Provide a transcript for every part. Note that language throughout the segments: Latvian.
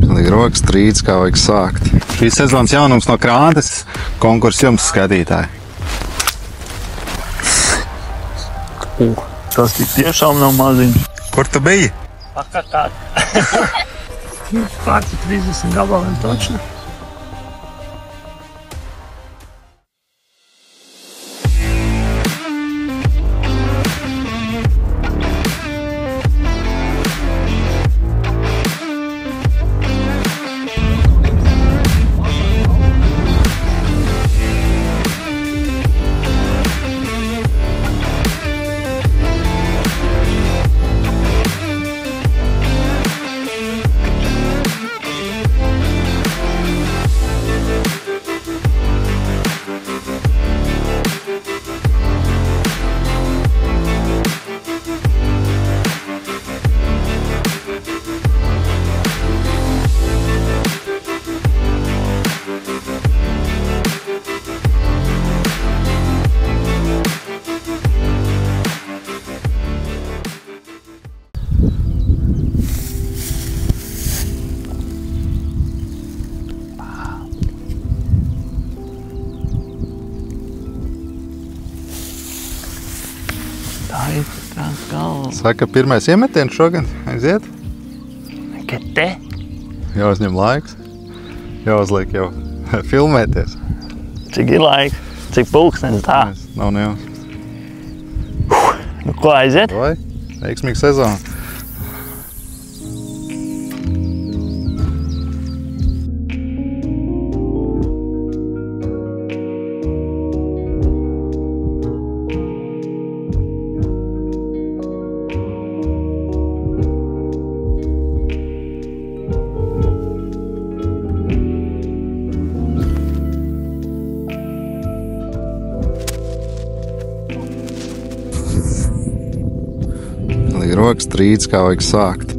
Liek rokas trīc, kā vajag sākt. Šīs sezonas jaunums no Krāntes, konkurss jums, skatītāji. Tas tik tiešām nav maziņš. Kur tu biji? Pakatāt. Pārti 30 gabaliem točni. Saka, pirmais iemetiens šogad aiziet? Kad te? Jāuzņem laiks. Jāuzliek jau filmēties. Cik ir laiks? Cik pulkstenis tā? Nav nejaus. Nu, ko aiziet? Vai? Veiksmīga sezona. Rokas trīc, kā vajag sākt.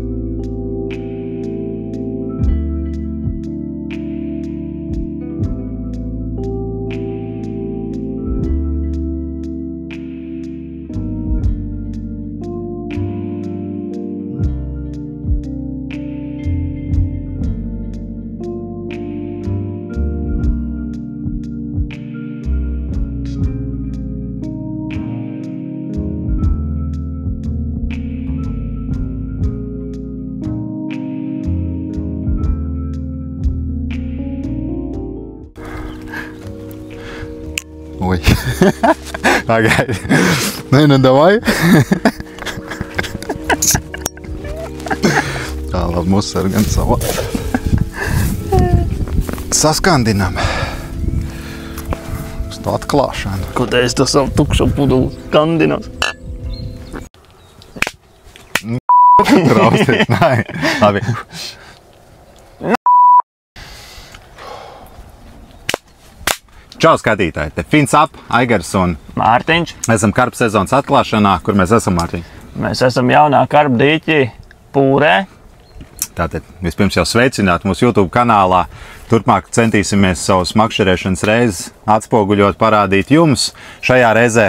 Oi. Pagaidi. Nē, nu davai. Tā labi mūs ar gan savā. Saskandinam. Uz to atklāšanu. Ko te es to savu tukšo pudulu skandinos? Trausties. Nē, labi. Čau, skatītāji! Te Fins Up, Aigars un Mārtiņš. Esam karpa sezonas atklāšanā. Kur mēs esam, Mārtiņ? Mēs esam jaunā karpa dīķī Pūrē. Tātad vispirms jau sveicināt mūsu YouTube kanālā. Turpmāk centīsimies savus makšķerēšanas reizes atspoguļot, parādīt jums. Šajā reizē,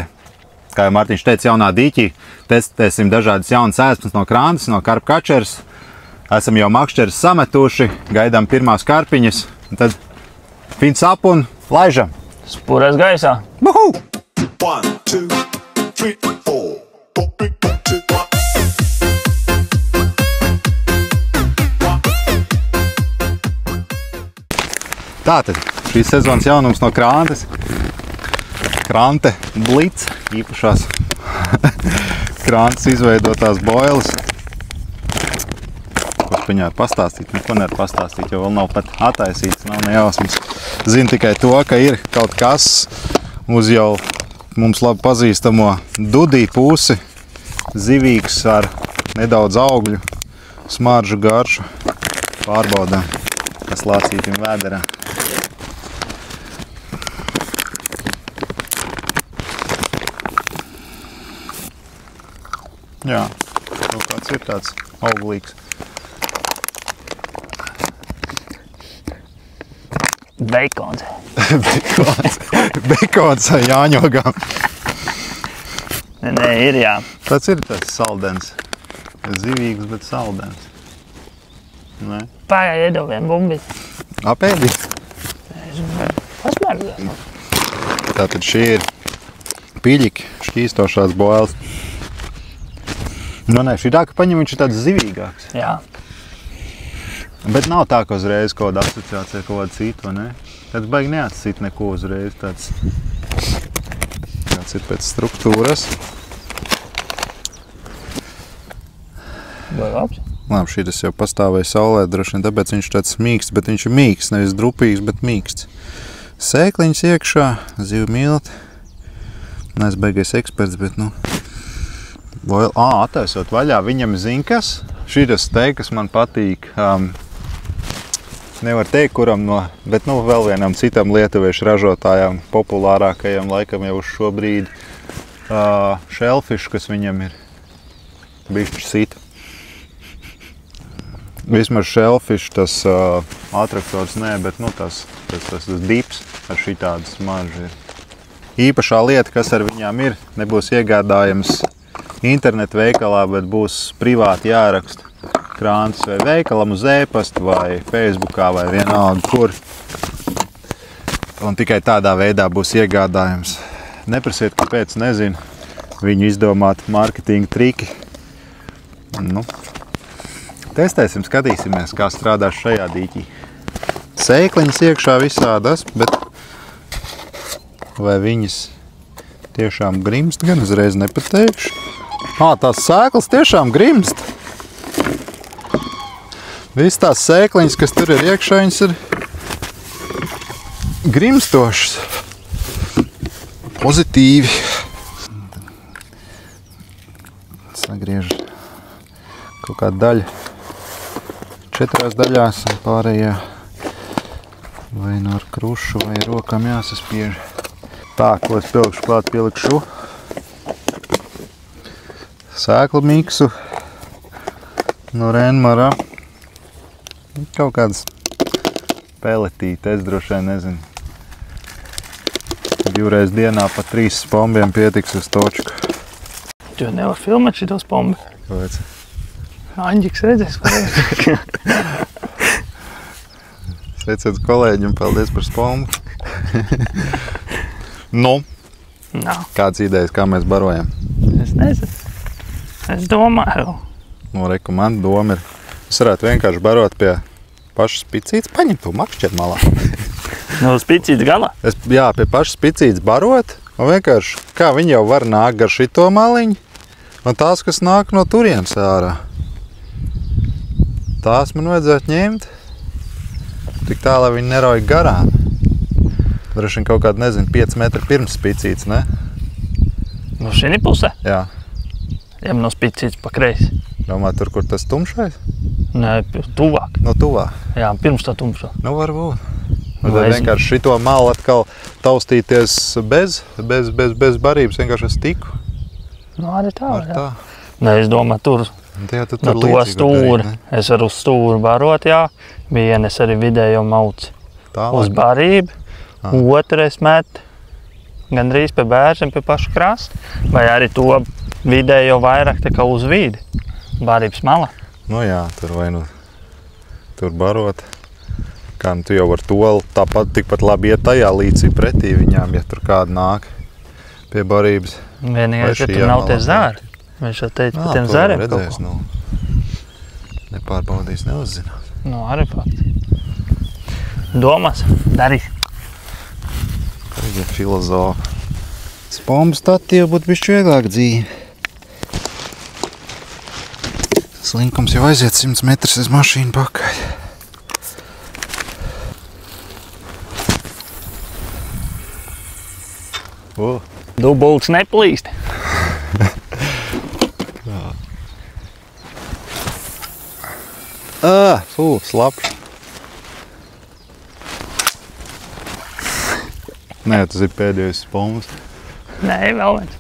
kā jau Mārtiņš teica, jaunā dīķī testēsim dažādas jaunas ēsmas no Krāntes, no karpa kačeras. Esam jau makšķeras sametuši, gaidām pirmās karpiņas. Tad Fins Up un laižam! Spūrēs gaisā. Buhu! 1, 2, 3, 4. Tātad, šīs sezonas jaunums no Krāntes. Krante Blitz, īpašās Krāntes izveidotās boiles. Ko viņā pastāstīt? Neko nevar pastāstīt, jo vēl nav pat attaisīts, nav nejausmas. Zinu tikai to, ka ir kaut kas uz jau mums labi pazīstamo dudī pusi, zivīgs ar nedaudz augļu, smaržu garšu. Pārbaudām, kas lācītim vēderā. Jā, kaut kāds ir tāds auglīgs. Beikons. Beikons ar jāņogām. Nē, ir jā. Tas ir tas saldens. Zivīgs, bet saldens. Nē? Pagāju iedevu vienu bumbiņu. Apēdi. Pasmērdzēju. Tātad šie ir piļķi, šķīstošās boiles. Nu, nē, šī tā, ka paņem viņš ir tāds zivīgāks. Jā. Bet nav tā, ka uzreiz kaut kāda asociācija kaut kāda cita, vai ne? Tāds baigi neatsīt neko uzreiz, tāds ir pēc struktūras. Vai labs? Labi, šī tas jau pastāvēja saulē, droši vien, tāpēc viņš tāds mīksts, bet viņš ir mīksts, nevis drupīgs, bet mīksts. Sēkliņas iekšā, zivu milti. Nes baigais eksperts, bet, nu... Attaisot vaļā, viņam zin kas. Šī tas te, kas man patīk. Nevar teikt, kuram no, bet, nu, vēl vienam citam lietuviešu ražotājām, populārākajam laikam jau uz šo brīdi, šelfišu, kas viņam ir bišķi sita. Vismaz šelfišu tas atraktors, nē, bet, nu, tas dips ar šitādu smaržu ir. Īpašā lieta, kas ar viņām ir, nebūs iegādājams internetu veikalā, bet būs privāti jāraksta krāntus vai veikalam uz e-pastu vai Facebookā vai vienalga kur. Un tikai tādā veidā būs iegādājams. Neprasiet, kāpēc, nezinu, viņu izdomāt marketinga triki. Nu, testēsim, skatīsimies, kā strādās šajā dīķī. Sēkliņas iekšā visādas, bet vai viņas tiešām grimst, gan uzreiz nepateikšu. Tās sēklas tiešām grimst. Viss tās sēkliņas, kas tur ir iekšā, viņas ir grimstošas. Pozitīvi. Sagriež kaut kāda daļa 4 daļās un pārējā vai no ar krušu vai rokām jāsaspiež. Tā, ko es pilkšu klāt, pielikšu sēklu miksu no Renmara. Kaut kādas peletītes, droši vien, nezinu. 2 reizes dienā pa 3 spombiem pietiks uz točku. Tu jau nevar filmēt šitos pombi. Kāpēc? Aņģiks redzēs, ko Sveiciens kolēģim, paldies par spombu. Nu, kāds idejas, kā mēs barojam? Es nezinu. Es domāju. Nu, reku, man doma ir, es varētu vienkārši barot pie pašas picītes, paņemt to makšķēt malā. Nu, uz picītes galā? Jā, pie pašas picītes barot, un vienkārši, kā viņi jau var nākt gar šito maliņu, un tās, kas nāk no turienes ārā. Tās man vajadzētu ņemt, tik tā, lai viņi nerauj garām. Droši vien kaut kādu, nezinu, 5 metri pirms picītes, ne? No šī pusē? Jā. Jām no picītes pa kreisi. Domā, tur, kur tas tumšais? Nē, tuvāk. No tuvāk? Jā, pirms tā tumšo. Nu, varbūt. Un tad vienkārši šito malu atkal taustīties bez barības, vienkārši ar stiku. Nu, arī tā, jā. Tā. Nē, es domāju, tur Jā, tu no to stūri. Es varu uz stūri barot, jā. Vienes arī vidējo mauci. Uz barību. Otrais met gandrīz pie bēržiem, pie paša krasta. Vai arī to vidējo vairāk tā kā uz vidi. Barības mala. Nu jā, tur vai nu tur barot. Kā nu tu jau ar toli tāpat tikpat labi iet tajā līdzi pretī viņām, ja tur kāda nāk pie barības. Vienīgais, ja tur nav tie zāri. Viņš jau teica par tiem zāriem kaut ko. Nu, nepārbaudīs, neuzzinās. Nu, arī fakts. Domās, darīs. Tagad ir filozofa. Spombu statīvu būtu bišķi vieglāk dzīve. Slinkums jau aiziet 100 metrus uz mašīnu pakaļ. Dubults neplīst. Slapš. Nē, tas ir pēdējais spombas. Nē, vēl viens.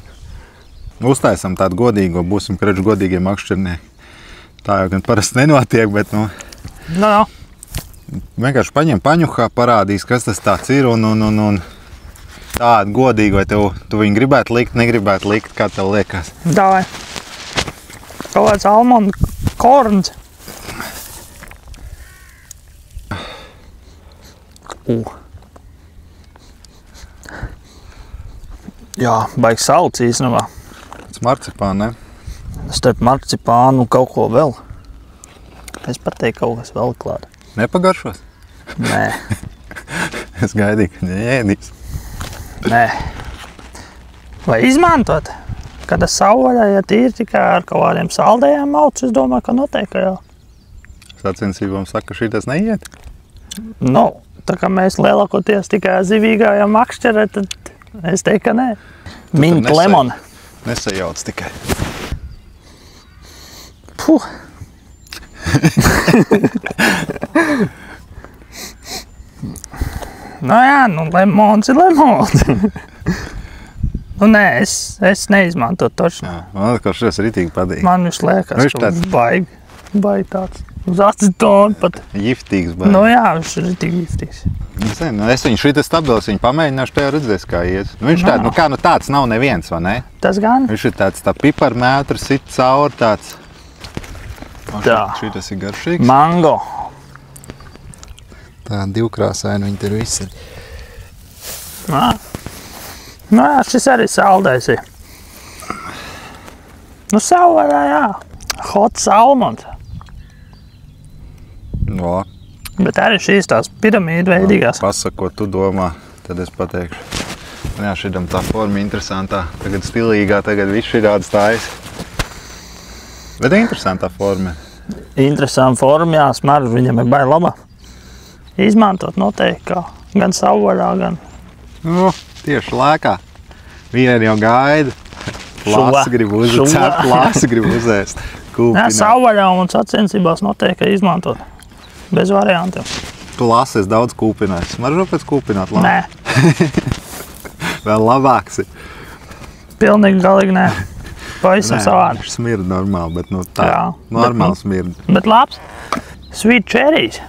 Uztaisam tādu godīgo, būsim kreču godīgie makšķernieki. Tā jau gan parasti nenotiek, bet nu... No. Vienkārši paņem paņuhā, parādīs, kas tas tāds ir un tādu godīgu, vai tu viņu gribētu likt, negribētu likt, kā tev liekas? Davai. Kaut kāds almondu korns. Jā, baigi salds īstenībā. Tas marcipāni, ne? Starp marcipānu un kaut ko vēl. Es pateiktu kaut kas vēl klāt. Nepagaršos? Nē. Es gaidīju, ka neēdīs. Nē. Vai izmantot? Kad es savvaļā, ja tīri tikai ar kaut kādiem saldējiem mauc, es domāju, ka noteikti, ka jā. Sacensībām saka, ka šitas neiet? Nu, tā kā mēs lielākoties tikai zivīgājam makšķerē, tad es teiktu, ka nē. Mint lemon. Nesajauc tikai. Puh. Nu jā, nu lemons ir lemons. Nu nē, es neizmantotu toču. Jā, man atkal šis ritīgi patīk. Man viņš liekas, Viņš ka tāds- baigi tāds. Uz acetonu pat. Jiftīgs, bet... Nu jā, viņš ir ritīgi giftīgs. Es nezinu, es viņu šitas stabils, viņu pamēģināšu, tajā redzēs, kā iet. Nu, viņš tāds, nu kā, nu tāds nav neviens, vai ne? Tas gan? Viņš ir tāds tā piparmētrs, sit caur tāds. Tā. Šitas ir garšīgs. Mango. Tā divkrāsaini viņi tur visi. Nā. Nu jā, šis arī saldais ir. Nu savvaļā, jā. Hot salmons. No, Bet arī šīs tās piramīdu veidīgās. pasaka, ko tu domā, tad es pateikšu. Un jā, šitam tā forma interesantā. Tagad stilīgā, tagad viss ir tāds stājas. Bet interesantā forma. Interesanta forma, jā, smarža viņam ir baigi laba. Izmantot noteikti, kā gan savvaļā, gan Nu, tieši lēkā. Vieni jau gaida. Lāsa grib uzcēt, lāsa grib uzēst. jā, Kūpināt. savvaļā un sacensībās noteikti izmantot. Bez variantiem. Tu lāsa esi daudz kūpinājis. Smaržo pēc kūpināt lāsa. Nē, Vēl labāks ir. pilnīgi galīgi nē. Pavisam savādi. Viņš smirda normāli, bet nu tā. Jā, Normāli bet, smirda. Bet labs. Sweet cherries.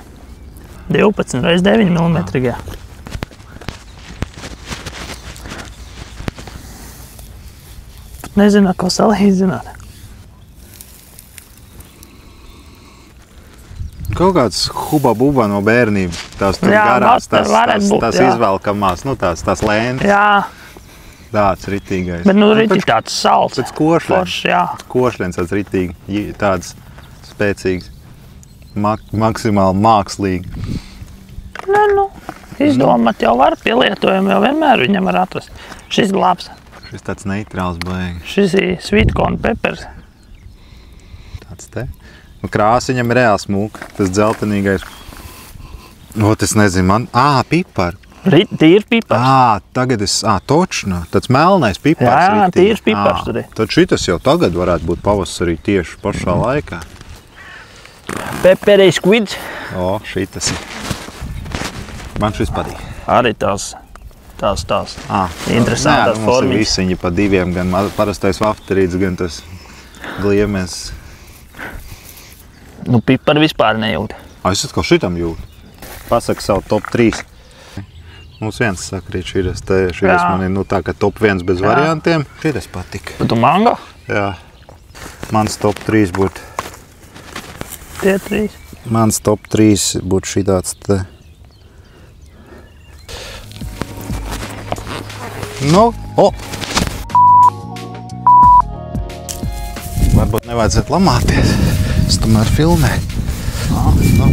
12 x 9 mm. Pat nezinu, ko salīdzināt. Kaut kāds huba-buba no bērnības. Tās tur Jā, garās, varētu būt, tās jā. izvelkamās, nu tās lēntas. Jā, Tāds ritīgais. bet nu rītīgi tāds salds. Pēc košļiem. Foršs, jā. Košļiens tāds ritīgi, tāds spēcīgs. Maksimāli mākslīgi. Nu, izdomāt jau var, pielietojumu jau vienmēr viņam var atrast. Šis ir labs. Šis tāds neitrāls baigi. Šis ir sweet corn peppers. Tāds te. Nu, krāsa viņam ir reāli smūka. Tas dzeltenīgais. Ot, es nezinu, man... Pipar. Tīrs pipars. Tagad es... točna. Tāds melnais pipars. Jā, ritīgi. tīrs pipars tur ir. Tad šitas jau tagad varētu būt pavasarī tieši pašā laikā. Pepperī squids. Šitas ir. Man šis patīk. Arī tās interesantas Mums ir formiņas. visiņi pa diviem, gan parastais vafterīts, gan tas gliemes. Nu, pipari vispār nejūt. Es atkal šitam jūtu. Pasaka savu top 3. Mums viens saka, rīt šitas Jā. man ir tā, ka top 1 bez variantiem. Šitas patika. Bet tu mango? Jā. Mans top 3 būtu. Tie 3. Mans top 3 būtu šitāds te. Nu, Varbūt nevajadzētu lamāties. Es tomēr filmēju. Nu,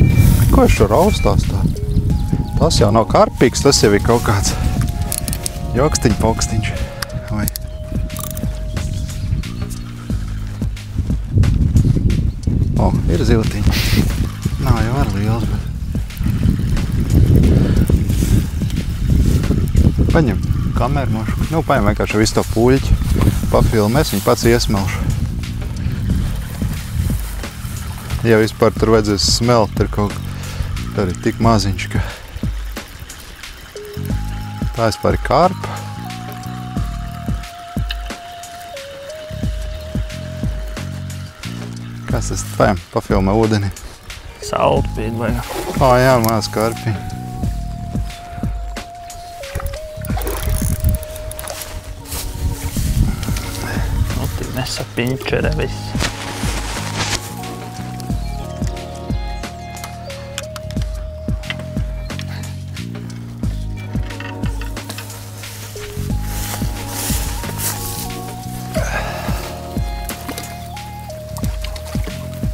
ko es šo raustās tā? Tas jau nav karpīgs, tas jau ir kaut kāds jokstiņ-pokstiņš. Vai? Ir ziltiņi. Nav jau ar liels, bet... Paņem kameru mošu. Nu, paņem vienkārši visu to puļķi. Pafilmēs, viņu pats iesmelšu. Ja vispār tur vajadzēs smelt, tur kaut kā arī tik maziņš, ka... Tā vispār ir karpa. Kas tas? Paņem, pafilmē ūdeni. Saltpīt vajag. Jā, mās karpi. Nu, tik nesapinčere viss.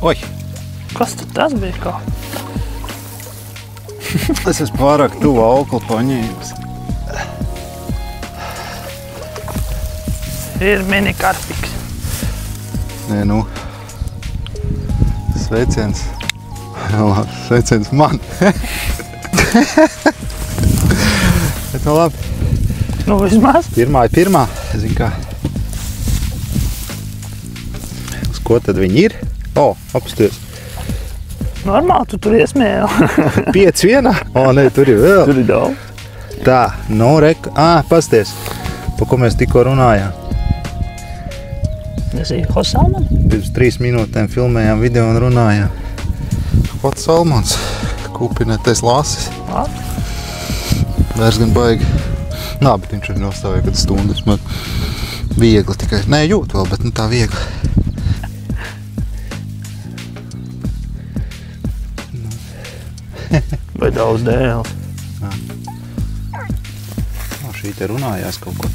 Oi! Kas tad tas bija kā? Es esmu pārāk tuvu auklu paņēmis. Ir mini karpiks. Nē, nu. Sveiciens. Labi, sveiciens man. Bet nu labi. Nu, vismaz. Pirmā ir pirmā. Zin kā. Uz ko tad viņi ir? Apsties. Normāli, tu tur iesmēli. 5 vienā? Nē, tur ir vēl. Tur ir daudz. Tā, nu rek. Pasties. Pa ko mēs tikko runājām? Tas ir Salmons? Pirms 3 minūtēm filmējām video un runājām. Pats Salmons. Kūpinētais lasis. Vērs gan baigi. Nā, bet viņš arī nostāvēja kad stundas. Man viegli tikai. Nē, jūt vēl, bet tā viegli. Vai daudz dēles? Šī te runājās kaut ko.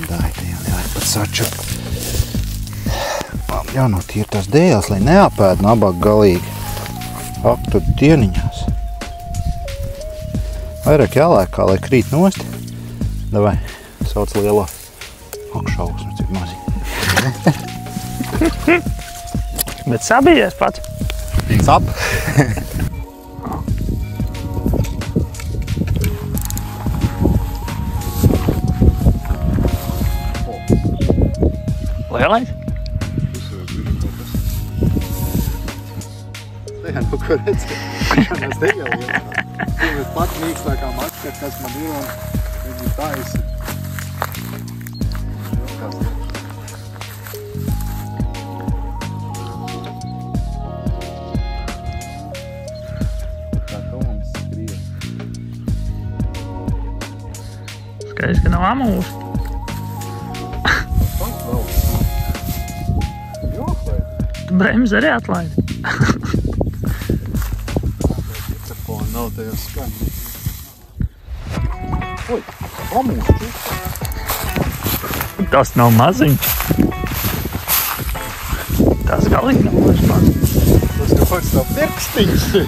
Dāj, te jāliek pat sačuk. Jānotīr tās dēles, lai neapēd nabaga galīgi. Ak, tad dieniņās. Vairāk jāliek, kā lai krīt nost. Davai, sauc lielo. Ak, šausmas, cik maziņ. Bet sabijies pats. Sap. Lielais? Jā, nu ko redzēt. Es te jau lielā. Es pat mīkstākām atskar, kas man ir un viņi taisi. Skaidrs, ka nav amūs. Tu bremzi arī atlaidi. Cepona nav tajos skaņi. Oi, amūs. Tas nav maziņš. Tas galīgi nav vairs maziņš. Tas kā pats tā pirkstiņš. Tā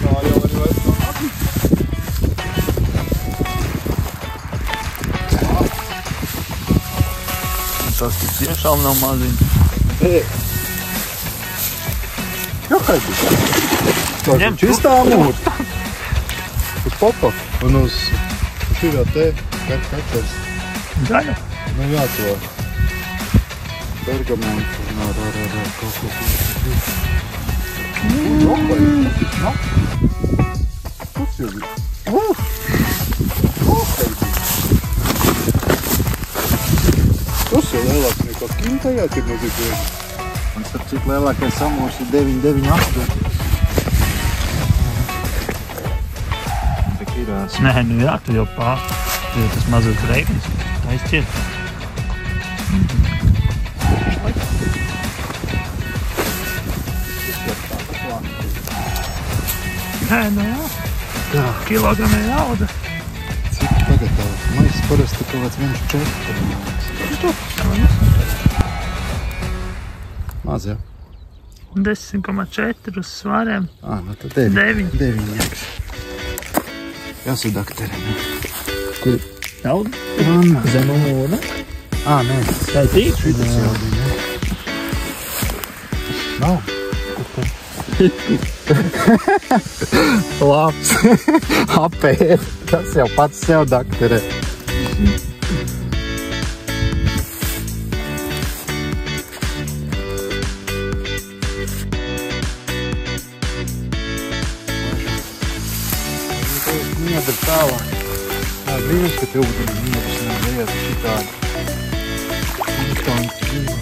jau arī vairs nav maziņš. Tas tiešām nav maziņš. Jā, kā ir? Tā ir čistā amūra. Uz popa un uz šīrā te katrs. Zaļa? Nu jā, to bergamentu un ar kaut ko. Tas jau ir. Tas jau lielāks nekā kintajā, kad mēs ir. Un starp cik lielākais amūrs ir 998. Tik irās. Nē, nu jā, tu jau pār. Tu jau tas mazais reiknis. Tā izciet. Nē, nu jā. Tā. Kilogramē jauda. Cik pagatavs? Maiss parasti kaut kāds 1,4. Maz jau. 10,4 uz svariem. Nu tad 9. 9. 9. Jāsudakterē. Kur? Jauda? Manā. Zem amūra? Nē. Tā ir tīk? Šitas jau bija, ne? Nav. Labs. Apēd. Tas jau pats sev dakterē. Niedra tālāk. Tā brīnums, ka tev būtu niedras nav vajag šitādi. Instanti dzīvo.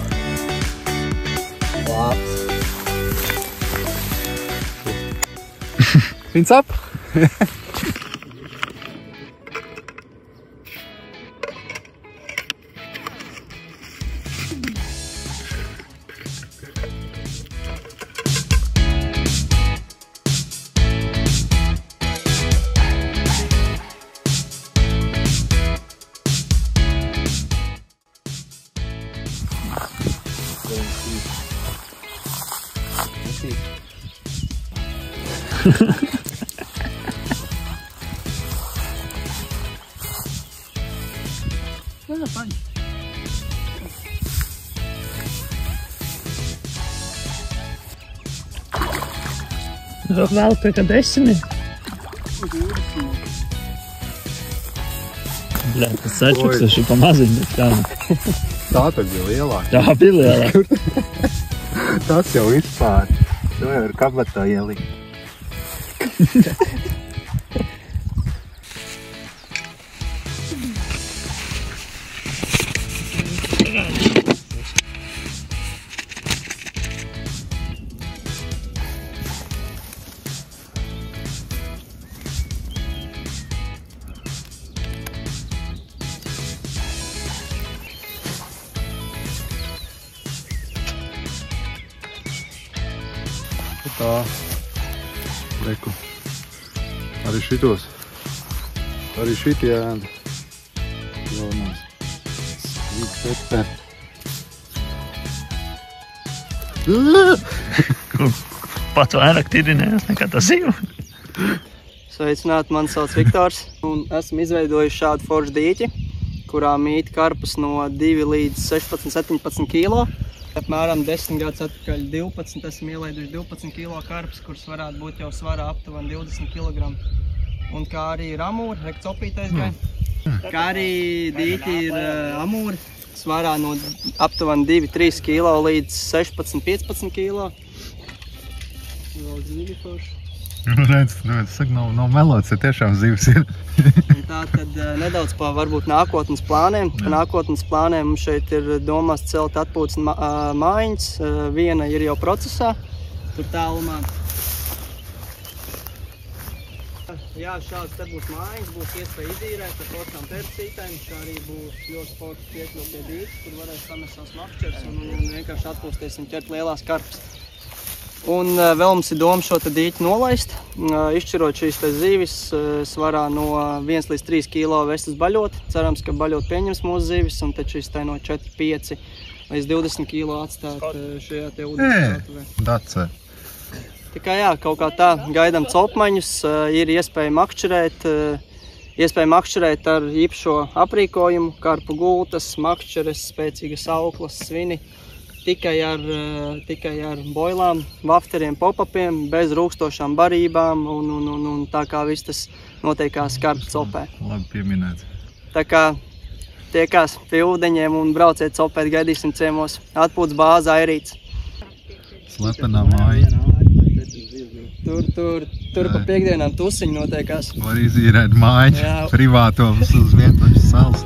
Labs. Fins up! taisīt. Jā, paņem. Vēl kā 10. Bļā, tas sečuks ir pa maziņ, bet kā. Tā tad bija lielāka. Tā bija lielāka. Tas jau vispār. To jau ir kabatā ielikt. Tā, reku, arī šitos, arī šitie ēda, jaunās, vīd peperi. Pats vairāk tirinējās nekā tas ir. Sveicināti, mani sauc Viktors, un esam izveidojuši šādu foršu dīķi, kurā mīt karpus no 2 līdz 16-17 kilo. Apmēram 10 gadus atpakaļ 12 esam ielaiduši 12 kilo karpus, kurus varētu būt jau svarā aptuveni 20 kg. Un kā arī ir amūri, rekt copītais gai. Kā arī dīķi ir amūri, svarā no aptuveni 2-3 kg līdz 16-15 kg. Vēl zivi forši. Redz, saka, nav melots, ja tiešām zivs ir. Tā tad nedaudz par varbūt nākotnes plāniem. Par nākotnes plāniem mums šeit ir domās celt atpūtas mājiņas. Viena ir jau procesā, tur tālumā. Jā, šāds te būs mājiņas, būs iespēja izīrēt ar foršām tercītēm. Kā arī būs ļoti forši piekļūt pie dīķa, kur varēs samest savus makšķers un vienkārši atpūsties un ķert lielās karpes. Un vēl mums ir doma šo te dīķi nolaist, izšķirot šīs te zivis svarā no 1 līdz 3 kilo vestas baļot. Cerams, ka baļot pieņems mūsu zivis, un tad šīs te no 4-5 līdz 20 kilo atstāt šajā te ūdenskrātuvē. Dacē. Tikai jā, kaut kā tā, gaidām copmaņus, ir iespēja makšķerēt ar īpašo aprīkojumu, karpu gultas, makšķeres, spēcīgas auklas, svini. Tikai ar boilām, vafteriem, popapiem, bez rūkstošām barībām un tā kā viss tas notiekās karpu copē. Labi pieminēt. Tā kā tiekās pie ūdeņiem un brauciet copēt, gaidīsim ciemos. Atpūtas bāze Airīts. Slepenā māja. Tur pa piekdienām tusiņi notiekās. Var izīrēt māju, privāto uz vientuļas salas.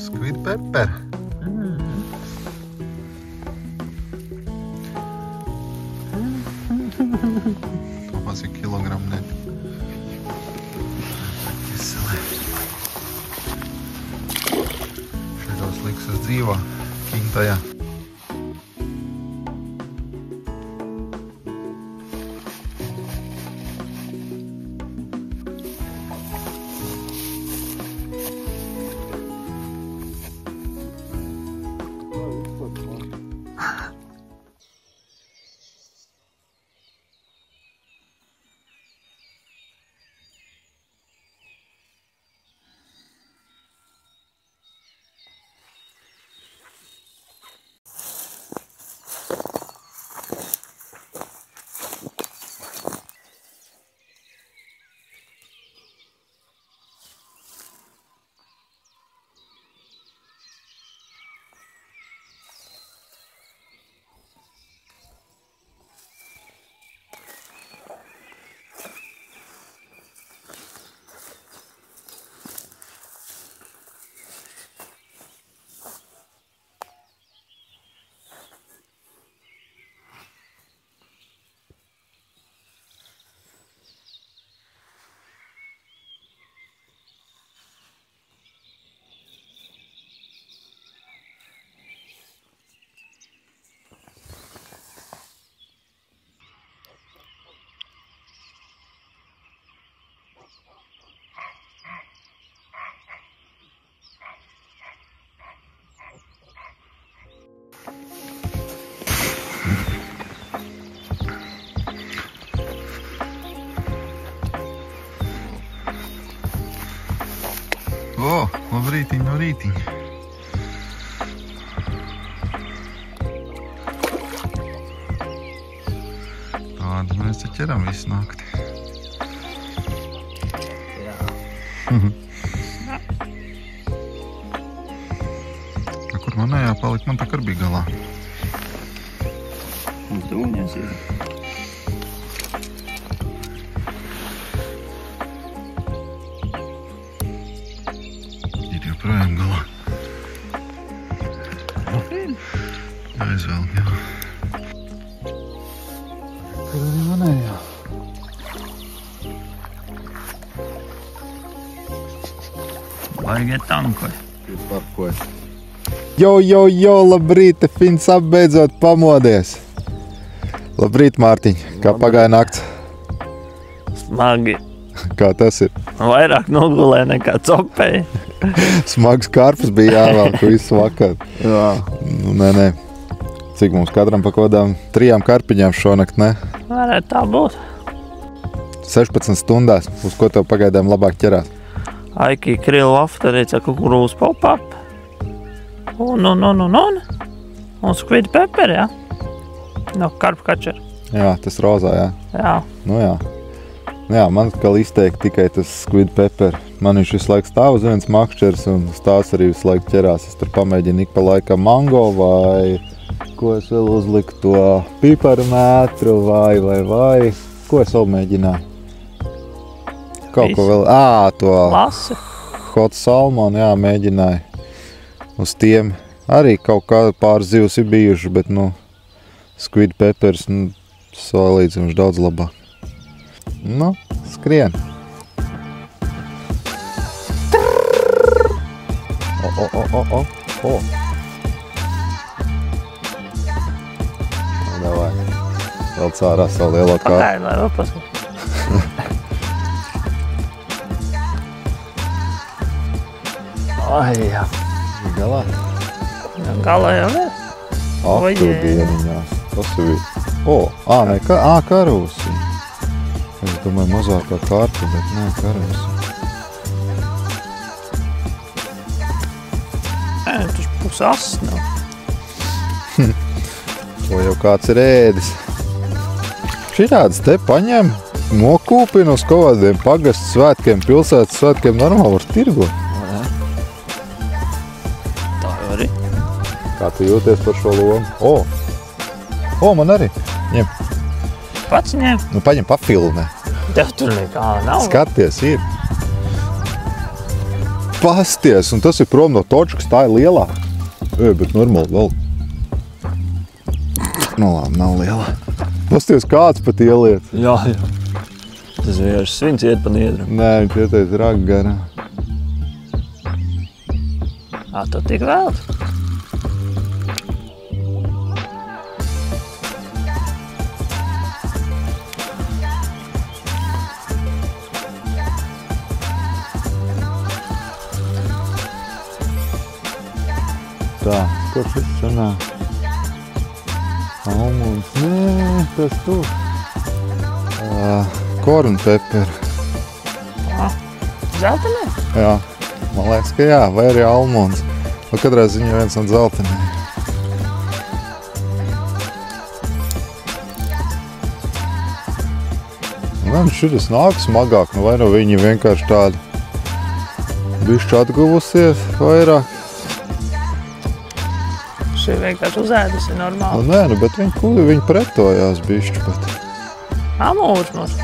Squid pepper. To maz ir kilogramu net. Šitos liks uz dzīvo kintajā. O, labrītiņ no rītiņa. Tādu mēs te ķeram visu nakti. Jā. Kur manējā palika? Man tā kā bija galā. Uz dūņas ir. Ir joprojām galā. Aizvelk, jā. Kur arī manējā? Vajag tankoja. Jūs parkoja. Jo, labrīt, Fins apbeidzot pamodies. Labrīt, Mārtiņ, kā pagāja nakts? Smagi. Kā tas ir? Vairāk nogulē nekā copēji. Smags karpus bija jāvelk visu vakar. Jā. Nu, nē. Cik mums katram pa kodām 3 karpiņām šonakt, ne? Varētu tā būt. 16 stundās, uz ko tev pagaidām labāk ķerās? Aiki krilu afterīca kukurūzu pop-up. Un squid pepper, jā. No karpu kačera. Jā, tas rozā, jā. Jā. Nu jā. Jā, man kā izteikti tikai tas squid pepper. Man viņš visu laiku stāv uz viens makšķers un stāvs arī visu laiku ķerās. Es tur pamēģinu ik pa laikam mango vai ko es vēl uzliku to piparu mētru vai. Ko es vēl mēģināju? Kaut ko vēl, to Lasi. hot salmon, jā, mēģināju. Uz tiem arī kaut kā pāris zivs ir bijuši, bet, squid peppers, salīdzinoši daudz labāk. Skrien. O. Davai. Vēl cārā savu lielo kāru. Pagaid, lai vēl paskat. Ai, jā. Galā? Galā jau ir. Ak, tu dieniņās. Tas ir. Karūsi. Es domāju, mazākā karta, bet nē, karūsi. Tas pus ass nav. To jau kāds ir ēdis. Šitādas te paņem, nokūpina uz kaut kādiem pagastu svētkiem, pilsētas svētkiem, normāli var tirgot. Tā jau arī. Kā tu jūties par šo lomu? Man arī. Ņem. Pats ņem. Paņem pafilmē. Tev tur nekā nav. Skaties, ir. Pasties, un tas ir prom no točkas, tā ir lielā. Bet normāli vēl. Labi, nav lielā. Pasties, kāds pat ieliet. Jā. Tas vienkārši svins iet pa niedru. Nē, viņš ieteic ragu garā. Tu tik vēlt. Tā, kur šis sanāk? Almonds, nē, tas tur. Corn pepper. Zeltenē? Jā, man liekas, ka jā, vai arī almonds. Vai katrā ziņā viens no zeltenēm. Šitas nāk smagāk, vai no viņi vienkārši tādi bišķi atguvusies vairāk. Šī vienkārši uzēdus ir normāli. Nē, bet viņi pretojās bišķi pat. Amūrs mums.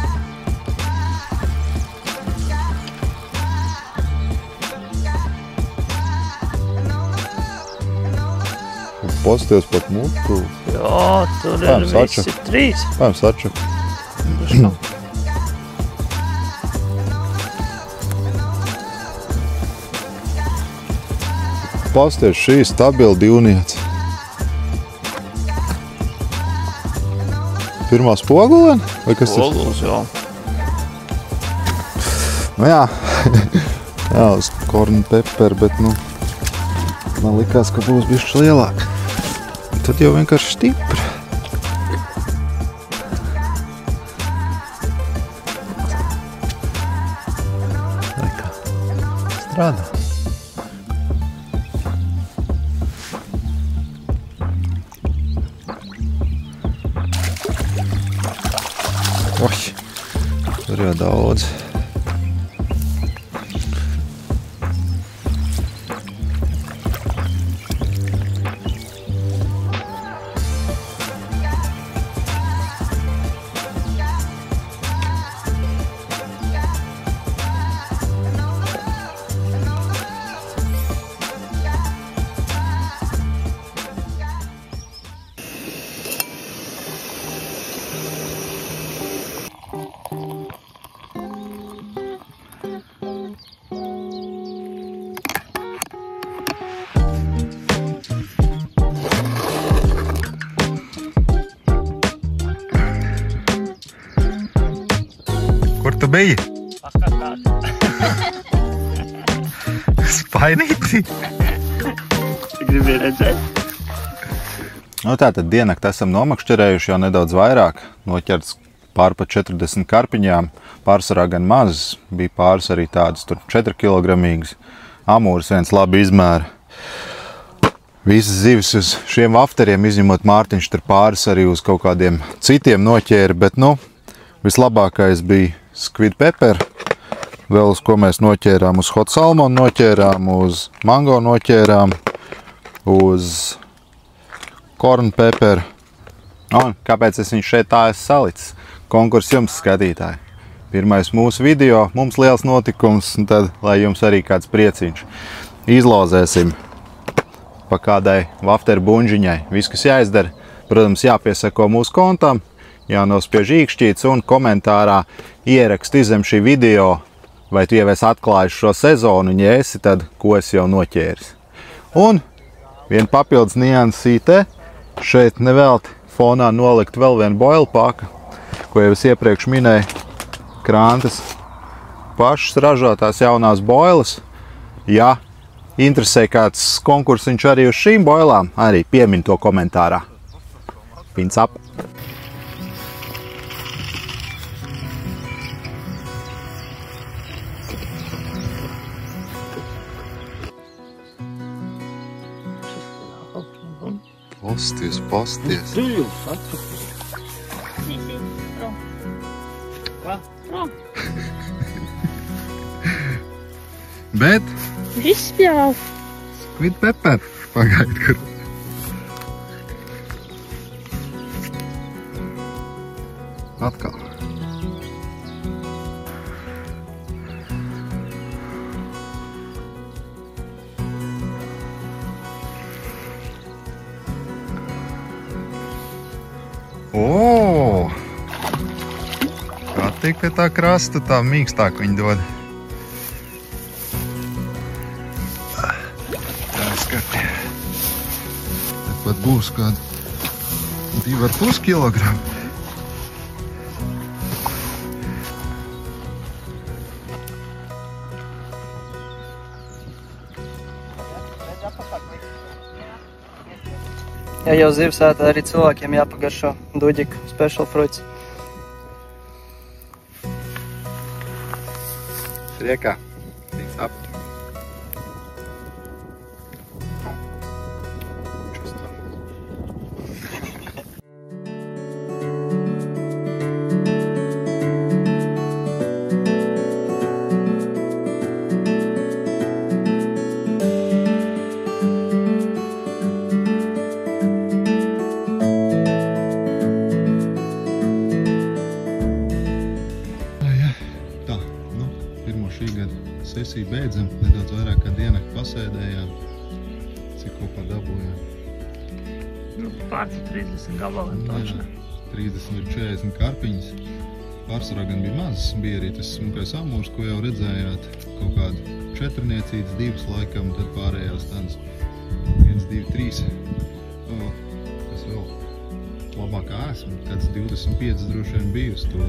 Posties pat mutu. Jā, tur ir visi 3. Pājam saču. Pasties, šī stabila divniece. Pirmā spogulēna? Vai kas ir? Spoguls, jā. Jā, uz corn pepper, bet man likās, ka būs bišķi lielāk. Tad jau vienkārši stipri. Strādā. Oi, tur jau daudz. Kur tu biji? Paskatās. Spainīti. Gribi redzēt? Nu, tātad diennakti esam nomakšķerējuši jau nedaudz vairāk. Noķerts pār pa 40 karpiņām. Pārsvarā gan mazas, bija pāris arī tādas tur 4 kilogramīgas. Amūras viens labi izmēra. Visas zivis uz šiem vafteriem, izņemot Mārtiņš, tur pāris arī uz kaut kādiem citiem noķēra, bet, nu, vislabākais bija squid pepper, vēl uz ko mēs noķērām, uz hot salmon noķērām, uz mango noķērām, uz corn pepper. Un kāpēc es viņu šeit tā esmu salicis? Konkurss jums, skatītāji. Pirmais mūsu video, mums liels notikums, un tad, lai jums arī kāds prieciņš. Izlozēsim pa kādai vafteru buņžiņai. Viss, kas jāizdara, protams, jāpiesako mūsu kontam, jānospiež īkšķīts un komentārā ieraksti zem šī video, vai tu jau esi atklājis šo sezonu, un ja esi, tad ko esi jau noķēris. Un viena papildus niansīte, šeit nevēlt fonā nolikt vēl vienu boilu paka, ko jau es iepriekš minēju, Krantas pašas ražotās jaunās boilas. Ja interesē kāds konkursiņš arī uz šīm boilām, arī piemin to komentārā. Fins up! Posties. Bet izspļāv. Squid pepper. Pagaid, kur. Atkal. O! Kā tik pie tā krasta, tā mīkstāk viņi dod. Tā skati. Tāpat būs kādi 2,5 kilogramu. Ja jau zivs ēd, arī cilvēkiem jāpagaršo duģiku special fruits. Riekā. Tiks ap. Sesiju beidzam, nedaudz vairāk kā diennakti pasēdējām. Cik kopā dabūjām? Pār 30 gabaliem točni. 30 ir 40 karpiņas. Pārsvarā gan bija mazas, bija arī tas smukais amūrs, ko jau redzējāt. Kaut kāda 4 niecītes, 2 laikam, tad pārējās tādas 1, 2, 3. Kas vēl labākā esmu, kāds 25 droši vien bija uz to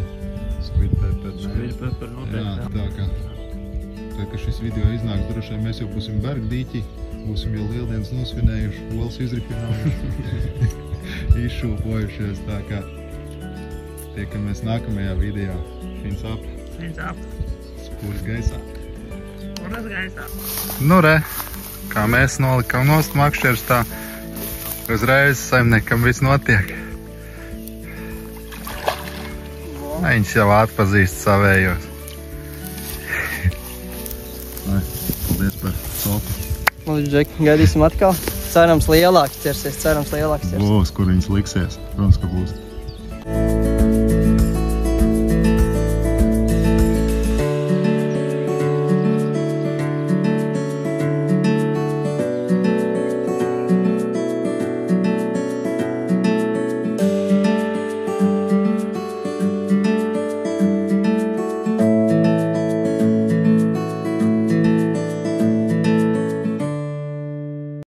squid pepper. Squid pepper noteikti. Jā, tā kā. Kad šis video iznāks, droši vien mēs jau būsim bergdīķi, būsim jau lieldienas nosvinējuši, olas izripinājuši, izšūpojušies, tā kā tiekamies nākamajā video. Fins up! Fins up! Spūras gaisā! Spūras gaisā! Nu re, kā mēs nolikam nost makšķers, tā uzreiz saimniekam viss notiek. Viņš jau atpazīst savējos. Paldies par sopu. Lūdzu, Džek, gaidīsim atkal. Cerams lielāks ķersies, Būs, kur viņš liksies. Protams, ka būs.